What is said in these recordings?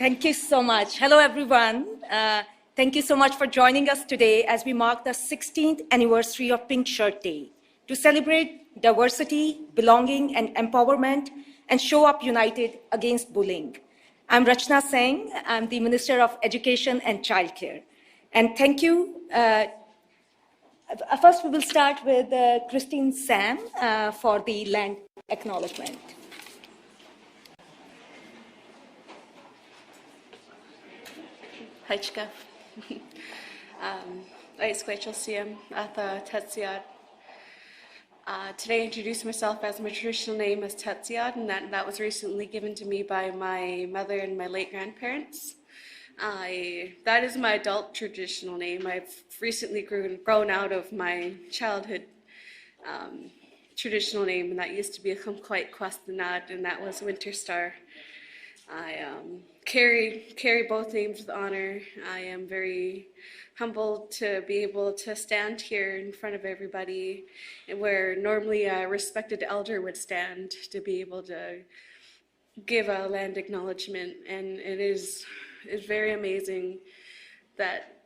Thank you so much. Hello, everyone. Thank you so much for joining us today as we mark the 16th anniversary of Pink Shirt Day to celebrate diversity, belonging, and empowerment and show up united against bullying. I'm Rachna Singh. I'm the Minister of Education and Childcare. And thank you. First, we will start with Christine Sam for the land acknowledgement. Haichka. Rachel Siem, Atha Tetsiad. Today I introduce myself as my traditional name is Tetsiad, and that was recently given to me by my mother and my late grandparents. That is my adult traditional name. I've recently grown out of my childhood traditional name, and that used to be a Kumquite Kwastanad, and that was Winter Star. I carry both names with honor. I am very humbled to be able to stand here in front of everybody, and where normally a respected elder would stand, to be able to give a land acknowledgement. And it is very amazing that,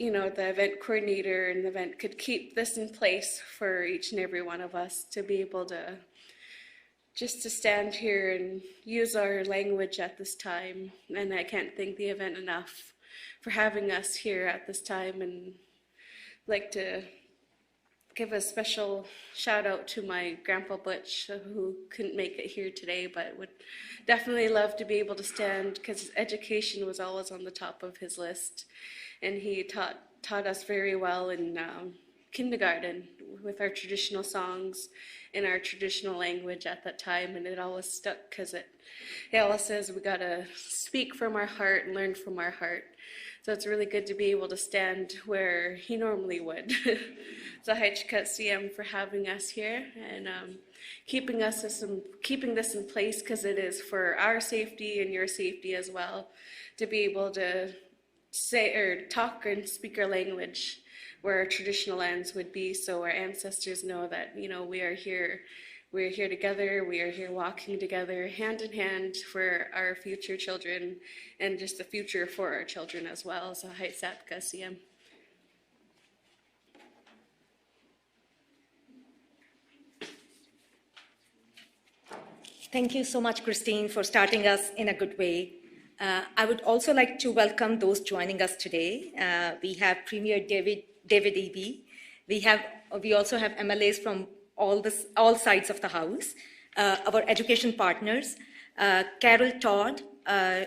you know, the event coordinator and the event could keep this in place for each and every one of us to be able to just to stand here and use our language at this time. And I can't thank the event enough for having us here at this time, and like to give a special shout out to my grandpa Butch, who couldn't make it here today, but would definitely love to be able to stand, because education was always on the top of his list. And he taught us very well in kindergarten with our traditional songs in our traditional language at that time, and it always stuck, because he always says we gotta speak from our heart and learn from our heart. So it's really good to be able to stand where he normally would. So Haichkat CM for having us here and keeping this in place, because it is for our safety and your safety as well, to be able to say or talk and speak our language where our traditional lands would be, so our ancestors know that, you know, we are here together, we are here walking together hand in hand for our future children and just the future for our children as well. So Hai Satka Siem. Thank you so much, Christine, for starting us in a good way. I would also like to welcome those joining us today. We have Premier David Eby. We also have MLAs from all sides of the house. Our education partners, Carol Todd, a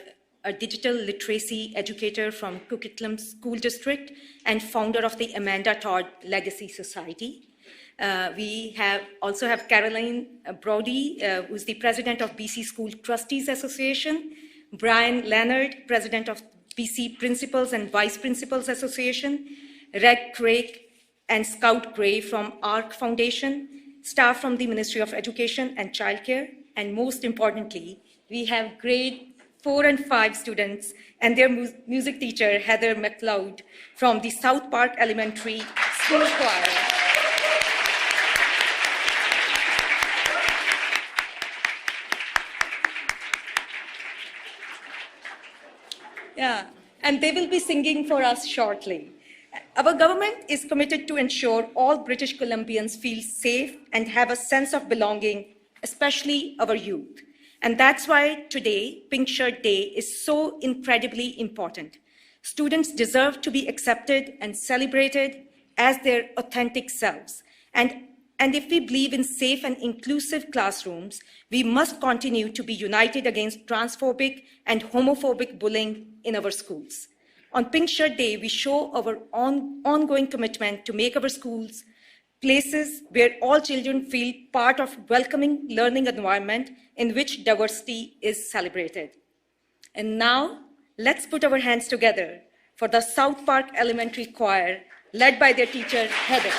digital literacy educator from Coquitlam School District and founder of the Amanda Todd Legacy Society. We also have Caroline Brody, who's the president of BC School Trustees Association, Brian Leonard, president of BC Principals and Vice Principals Association, Reg Craig and Scout Gray from ARC Foundation, staff from the Ministry of Education and Childcare, and most importantly, we have grade 4 and 5 students and their music teacher, Heather McLeod, from the South Park Elementary School Choir. Yeah, and they will be singing for us shortly. Our government is committed to ensure all British Columbians feel safe and have a sense of belonging, especially our youth. And that's why today, Pink Shirt Day is so incredibly important. Students deserve to be accepted and celebrated as their authentic selves. And if we believe in safe and inclusive classrooms, we must continue to be united against transphobic and homophobic bullying in our schools. On Pink Shirt Day, we show our ongoing commitment to make our schools places where all children feel part of a welcoming learning environment in which diversity is celebrated. And now, let's put our hands together for the South Park Elementary Choir, led by their teacher, Heather.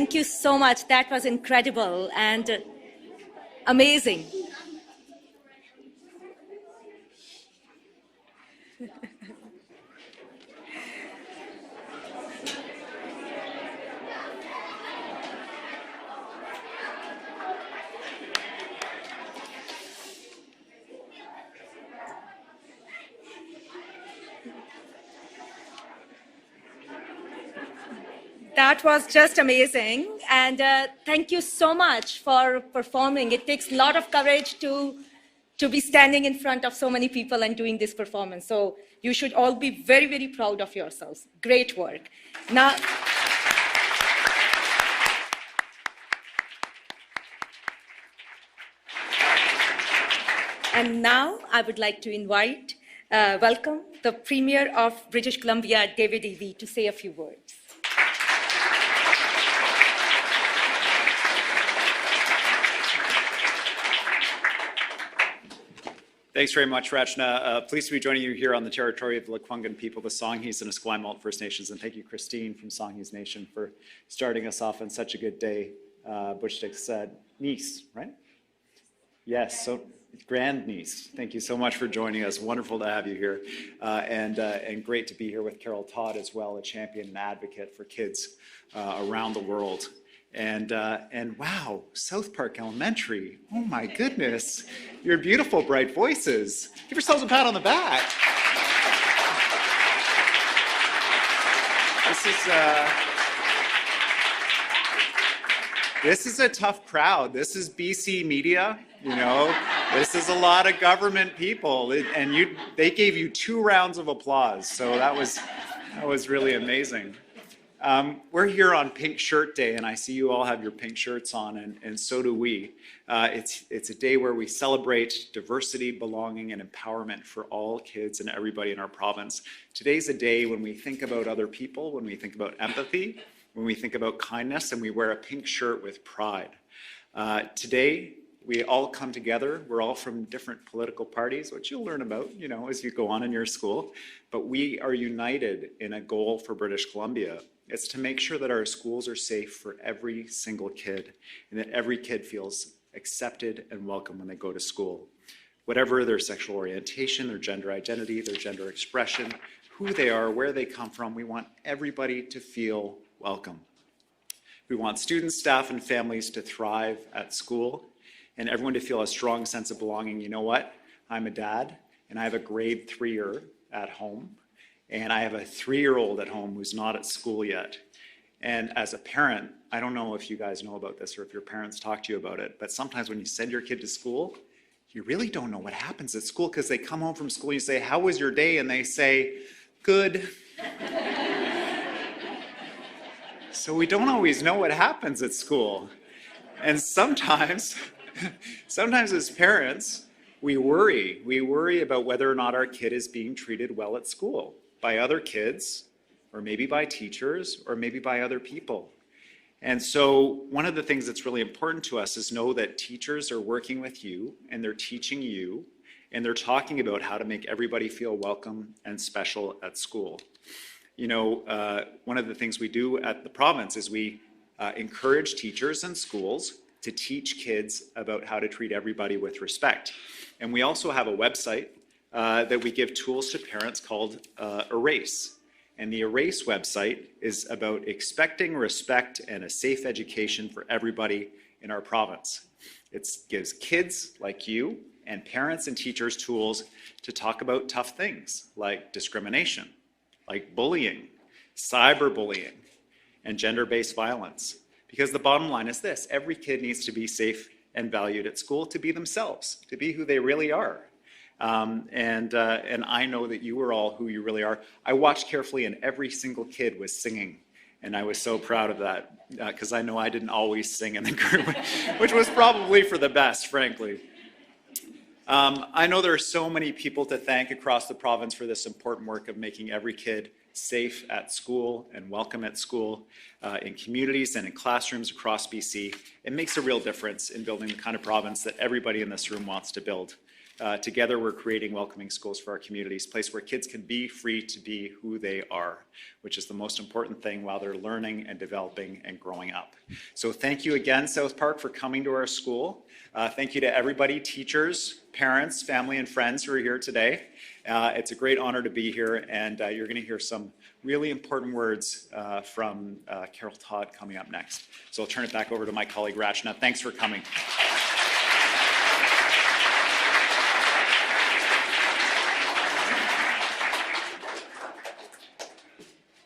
Thank you so much. That was incredible and amazing. That was just amazing. And thank you so much for performing. It takes a lot of courage to be standing in front of so many people and doing this performance. So you should all be very, very proud of yourselves. Great work. Now, and now I would like to welcome the Premier of British Columbia, David Eby, to say a few words. Thanks very much, Rachna. Pleased to be joining you here on the territory of the Lekwungen people, the Songhees and Esquimalt First Nations. And thank you, Christine from Songhees Nation, for starting us off on such a good day. Butchdick said, niece, right? Yes, so grandniece. Thank you so much for joining us. Wonderful to have you here. And great to be here with Carol Todd as well, a champion and advocate for kids around the world. And wow, South Park Elementary. Oh my goodness. Your beautiful, bright voices. Give yourselves a pat on the back. This is a tough crowd. This is BC media, you know. This is a lot of government people, and they gave you 2 rounds of applause. So that was really amazing. We're here on Pink Shirt Day, and I see you all have your pink shirts on, and so do we. It's a day where we celebrate diversity, belonging, and empowerment for all kids and everybody in our province. Today's a day when we think about other people, when we think about empathy, when we think about kindness, and we wear a pink shirt with pride. Today, we all come together. We're all from different political parties, which you'll learn about, you know, as you go on in your school. But we are united in a goal for British Columbia. It's to make sure that our schools are safe for every single kid and that every kid feels accepted and welcome when they go to school. Whatever their sexual orientation, their gender identity, their gender expression, who they are, where they come from, we want everybody to feel welcome. We want students, staff, and families to thrive at school and everyone to feel a strong sense of belonging. You know what? I'm a dad and I have a grade 3-er at home. And I have a 3-year-old at home who's not at school yet. And as a parent, I don't know if you guys know about this or if your parents talk to you about it, but sometimes when you send your kid to school, you really don't know what happens at school because they come home from school, you say, how was your day? And they say, good. So we don't always know what happens at school. And sometimes as parents, we worry about whether or not our kid is being treated well at school by other kids, or maybe by teachers, or maybe by other people. And so one of the things that's really important to us is know that teachers are working with you, and they're teaching you, and they're talking about how to make everybody feel welcome and special at school. You know, one of the things we do at the province is we encourage teachers and schools to teach kids about how to treat everybody with respect. And we also have a website that we give tools to parents called Erase. And the Erase website is about expecting respect and a safe education for everybody in our province. It gives kids like you and parents and teachers tools to talk about tough things like discrimination, like bullying, cyberbullying, and gender-based violence. Because the bottom line is this: every kid needs to be safe and valued at school to be themselves, to be who they really are. And I know that you are all who you really are. I watched carefully, and every single kid was singing, and I was so proud of that because I know I didn't always sing in the group, which was probably for the best, frankly. I know there are so many people to thank across the province for this important work of making every kid safe at school and welcome at school, in communities and in classrooms across BC. It makes a real difference in building the kind of province that everybody in this room wants to build. Together, we're creating welcoming schools for our communities, a place where kids can be free to be who they are, which is the most important thing while they're learning and developing and growing up. So thank you again, South Park, for coming to our school. Thank you to everybody, teachers, parents, family, and friends who are here today. It's a great honor to be here, and you're going to hear some really important words from Carol Todd coming up next. So I'll turn it back over to my colleague Rachna. Thanks for coming.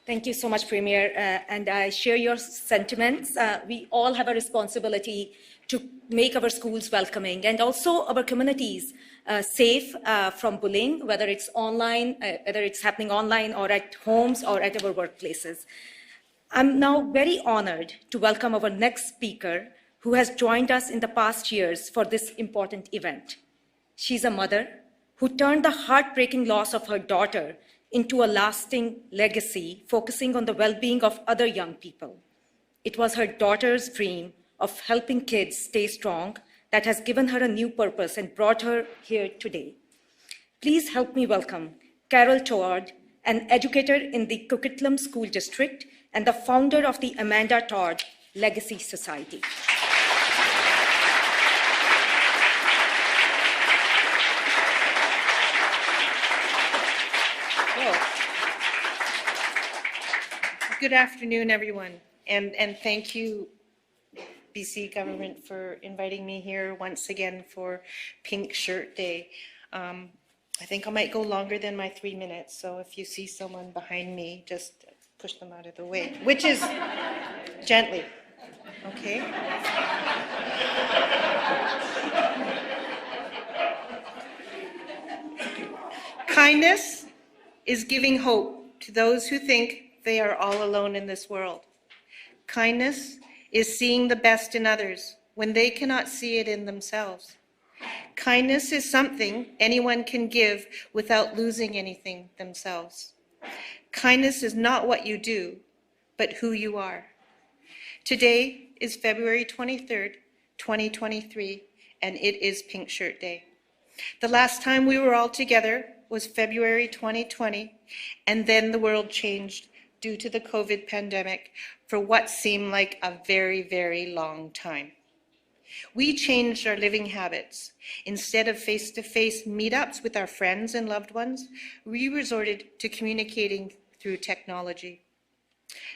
Thank you so much, Premier, and I share your sentiments. We all have a responsibility to make our schools welcoming and also our communities safe from bullying, whether it's online, whether it's happening online or at homes or at our workplaces. I'm now very honored to welcome our next speaker, who has joined us in the past years for this important event. She's a mother who turned the heartbreaking loss of her daughter into a lasting legacy, focusing on the well-being of other young people. It was her daughter's dream of helping kids stay strong that has given her a new purpose and brought her here today. Please help me welcome Carol Todd, an educator in the Coquitlam School District and the founder of the Amanda Todd Legacy Society. Good afternoon, everyone, and thank you, BC government, for inviting me here once again for Pink Shirt Day. I think I might go longer than my 3 minutes, so if you see someone behind me, just push them out of the way, which is gently, okay? Kindness is giving hope to those who think they are all alone in this world. Kindness is seeing the best in others when they cannot see it in themselves. Kindness is something anyone can give without losing anything themselves. Kindness is not what you do, but who you are. Today is February 23rd, 2023, and it is Pink Shirt Day. The last time we were all together was February 2020, and then the world changed due to the COVID pandemic for what seemed like a very, very long time. We changed our living habits. Instead of face-to-face meetups with our friends and loved ones, we resorted to communicating through technology.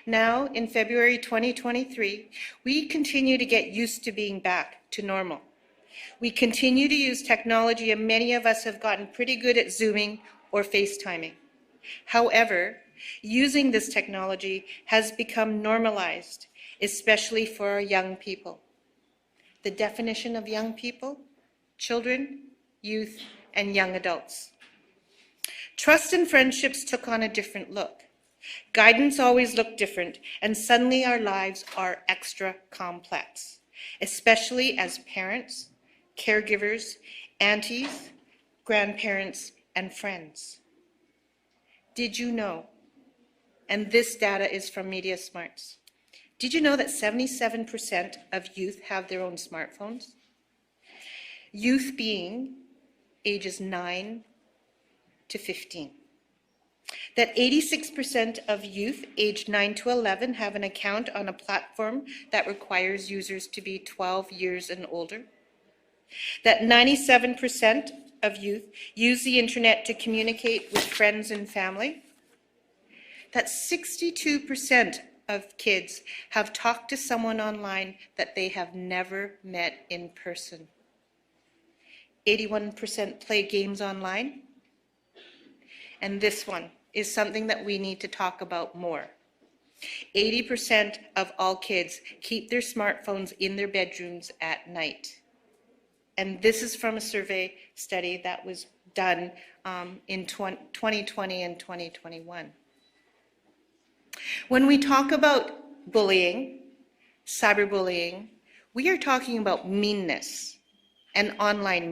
Now, in February 2023, we continue to get used to being back to normal. We continue to use technology, and many of us have gotten pretty good at Zooming or FaceTiming. However, using this technology has become normalized, especially for our young people. The definition of young people: children, youth, and young adults. Trust and friendships took on a different look. Guidance always looked different, and suddenly our lives are extra complex, especially as parents, caregivers, aunties, grandparents, and friends. Did you know? And this data is from Media Smarts. Did you know that 77% of youth have their own smartphones? Youth being ages 9 to 15. That 86% of youth aged 9 to 11 have an account on a platform that requires users to be 12 years and older. That 97% of youth use the internet to communicate with friends and family. That 62% of kids have talked to someone online that they have never met in person. 81% play games online. And this one is something that we need to talk about more. 80% of all kids keep their smartphones in their bedrooms at night. And this is from a survey study that was done in 2020 and 2021. When we talk about bullying, cyberbullying, we are talking about meanness and online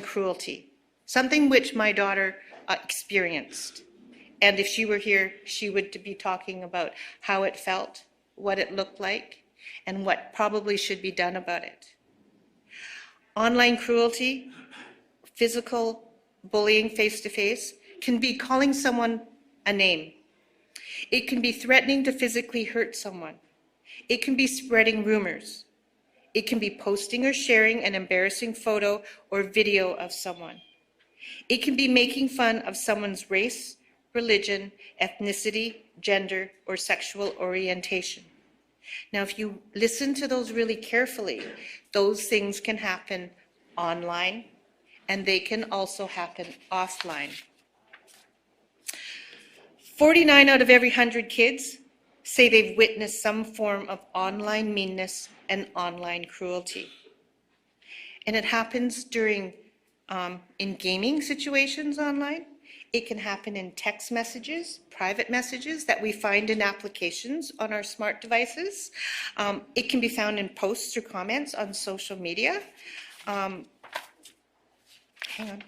cruelty, something which my daughter experienced. And if she were here, she would be talking about how it felt, what it looked like, and what probably should be done about it. Online cruelty Physical bullying face-to-face can be calling someone a name. It can be threatening to physically hurt someone. It can be spreading rumors. It can be posting or sharing an embarrassing photo or video of someone. It can be making fun of someone's race, religion, ethnicity, gender, or sexual orientation. Now, if you listen to those really carefully, those things can happen online, and they can also happen offline. 49 out of every 100 kids say they've witnessed some form of online meanness and online cruelty. And it happens during, in gaming situations online. It can happen in text messages, private messages that we find in applications on our smart devices. It can be found in posts or comments on social media. Hang on.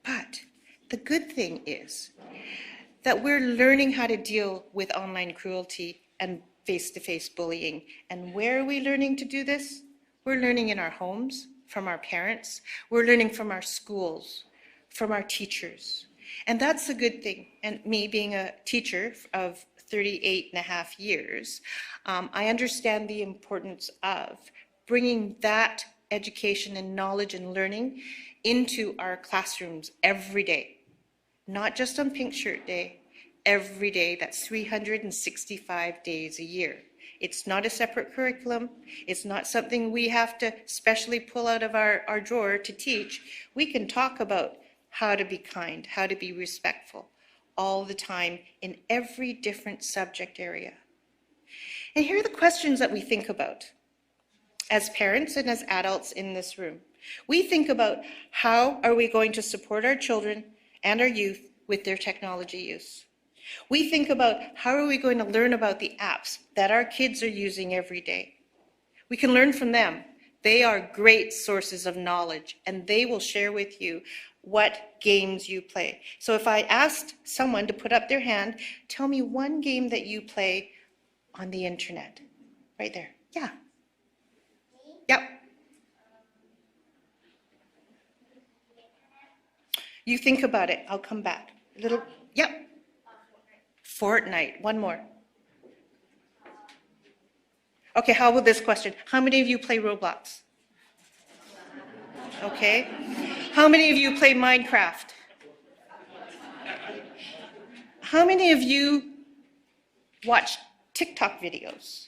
But the good thing is that we're learning how to deal with online cruelty and face-to-face bullying. And where are we learning to do this? We're learning in our homes, from our parents. We're learning from our schools, from our teachers. And that's a good thing. And me being a teacher of 38 and a half years, I understand the importance of bringing that education and knowledge and learning into our classrooms every day. Not just on Pink Shirt Day, every day. That's 365 days a year. It's not a separate curriculum. It's not something we have to specially pull out of our drawer to teach. We can talk about how to be kind, how to be respectful, all the time in every different subject area. And here are the questions that we think about as parents and as adults in this room. We think about how are we going to support our children and our youth with their technology use. We think about how are we going to learn about the apps that our kids are using every day. We can learn from them. They are great sources of knowledge, and they will share with you what games you play. So if I asked someone to put up their hand, tell me one game that you play on the internet. Right there. Yeah. Yep. You think about it. I'll come back. A little. Yep. Fortnite. One more. Okay, how about this question? How many of you play Roblox? Okay. How many of you play Minecraft? How many of you watch TikTok videos?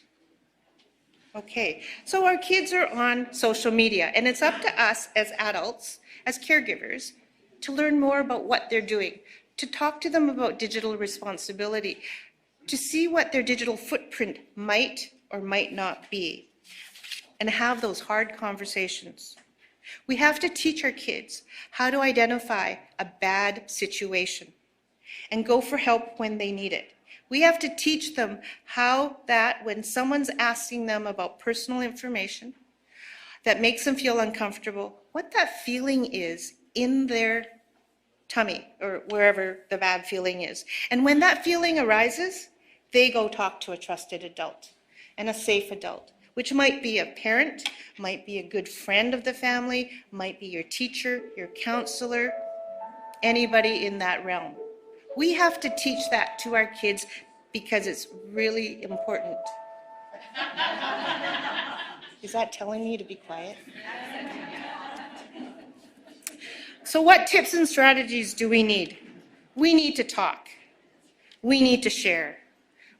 Okay, so our kids are on social media, and it's up to us as adults, as caregivers, to learn more about what they're doing, to talk to them about digital responsibility, to see what their digital footprint might or might not be, and have those hard conversations. We have to teach our kids how to identify a bad situation and go for help when they need it. We have to teach them how that when someone's asking them about personal information that makes them feel uncomfortable, what that feeling is in their tummy or wherever the bad feeling is. And when that feeling arises, they go talk to a trusted adult and a safe adult, which might be a parent, might be a good friend of the family, might be your teacher, your counselor, anybody in that realm. We have to teach that to our kids because it's really important. Is that telling me to be quiet? So what tips and strategies do we need? We need to talk. We need to share.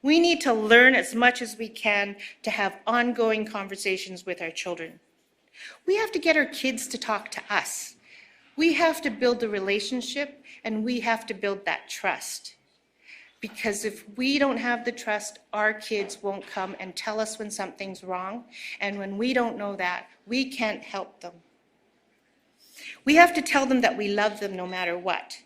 We need to learn as much as we can to have ongoing conversations with our children. We have to get our kids to talk to us. We have to build the relationship, and we have to build that trust. Because if we don't have the trust, our kids won't come and tell us when something's wrong. And when we don't know that, we can't help them. We have to tell them that we love them no matter what,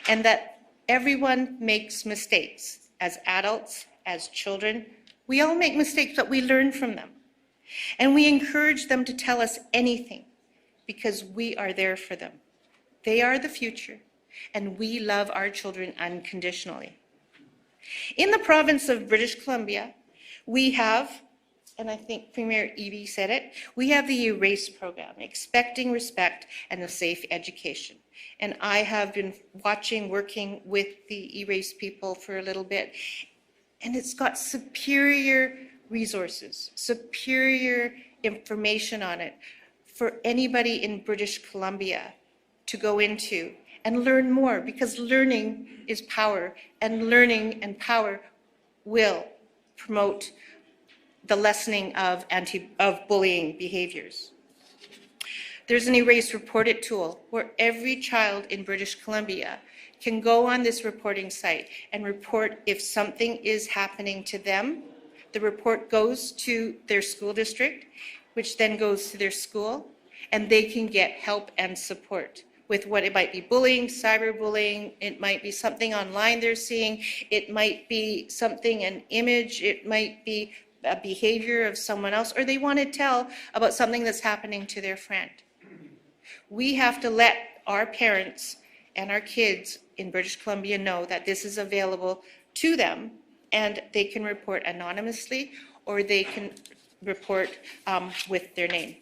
and that everyone makes mistakes. As adults, as children, we all make mistakes, but we learn from them. And we encourage them to tell us anything because we are there for them. They are the future, and we love our children unconditionally. In the province of British Columbia, we have and I think Premier Evie said it, we have the ERASE program, Expecting Respect and a Safe Education. And I have been working with the ERASE people for a little bit, and it's got superior resources, superior information on it for anybody in British Columbia to go into and learn more, because learning is power, and learning and power will promote the lessening of bullying behaviors. There's an Erase Report It tool where every child in British Columbia can go on this reporting site and report if something is happening to them. The report goes to their school district, which then goes to their school, and they can get help and support with what it might be: bullying, cyberbullying, it might be something online they're seeing, it might be something, an image, it might be a behavior of someone else, or they want to tell about something that's happening to their friend. We have to let our parents and our kids in British Columbia know that this is available to them, and they can report anonymously, or they can report with their name.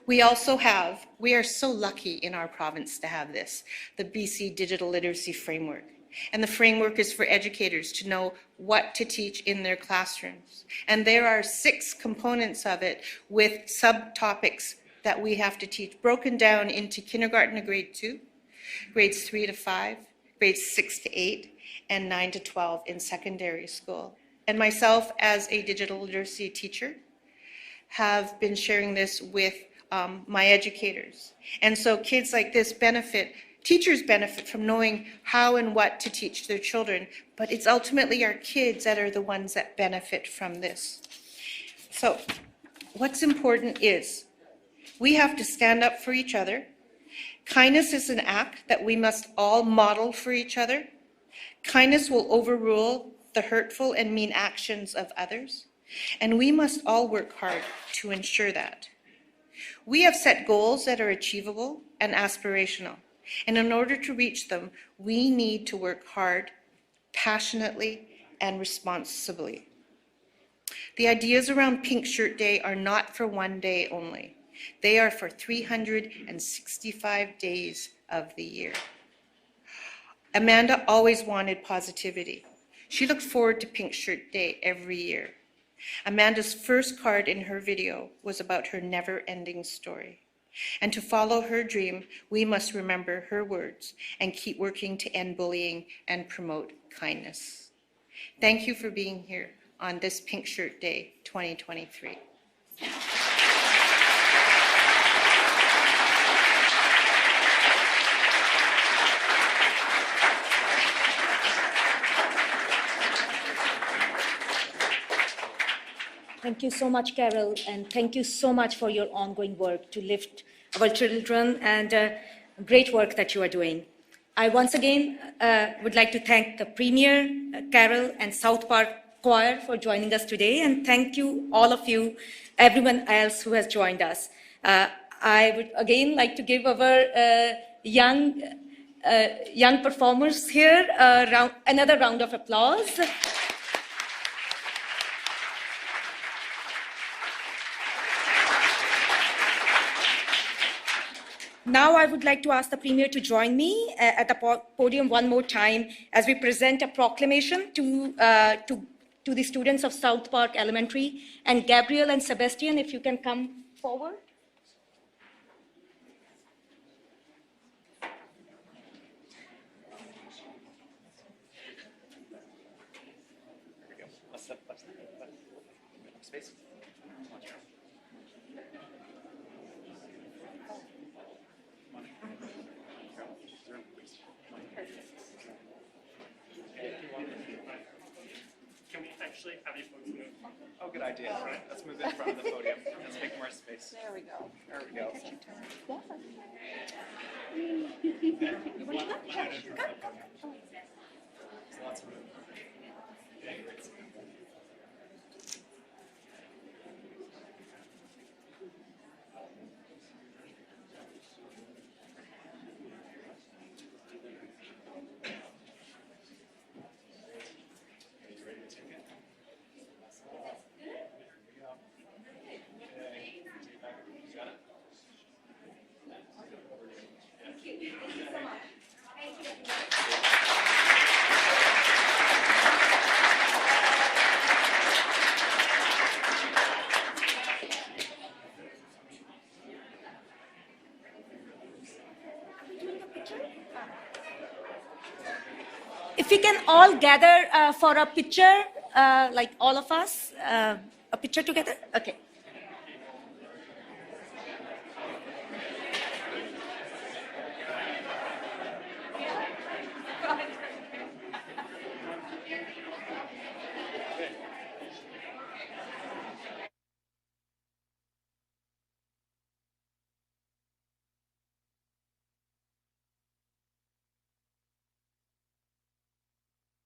We also have, we are so lucky in our province to have this, the BC Digital Literacy Framework. And the framework is for educators to know what to teach in their classrooms. And there are 6 components of it with subtopics that we have to teach, broken down into kindergarten to grade 2, grades 3 to 5, grades 6 to 8, and 9 to 12 in secondary school. And myself, as a digital literacy teacher, have been sharing this with my educators. And so kids like this benefit, teachers benefit from knowing how and what to teach their children, but it's ultimately our kids that are the ones that benefit from this. So what's important is we have to stand up for each other. Kindness is an act that we must all model for each other. Kindness will overrule the hurtful and mean actions of others, and we must all work hard to ensure that. We have set goals that are achievable and aspirational, and in order to reach them, we need to work hard, passionately, and responsibly. The ideas around Pink Shirt Day are not for one day only. They are for 365 days of the year. Amanda always wanted positivity. She looked forward to Pink Shirt Day every year. Amanda's first card in her video was about her never-ending story. And to follow her dream, we must remember her words and keep working to end bullying and promote kindness. Thank you for being here on this Pink Shirt Day 2023. Thank you so much, Carol, and thank you so much for your ongoing work to lift our children, and great work that you are doing. I once again would like to thank the Premier, Carol, and South Park Choir for joining us today, and thank you, all of you, everyone else who has joined us. I would again like to give our young performers here another round of applause. Now I would like to ask the Premier to join me at the podium one more time as we present a proclamation to the students of South Park Elementary. And Gabriel and Sebastian, if you can come forward. Space. Can we actually have you folks move? Oh, good idea. Right. Let's move in front of the podium. Let's make more space. There we go. There we go. Lots of room. if we can all gather for a picture, like all of us, a picture together? Okay.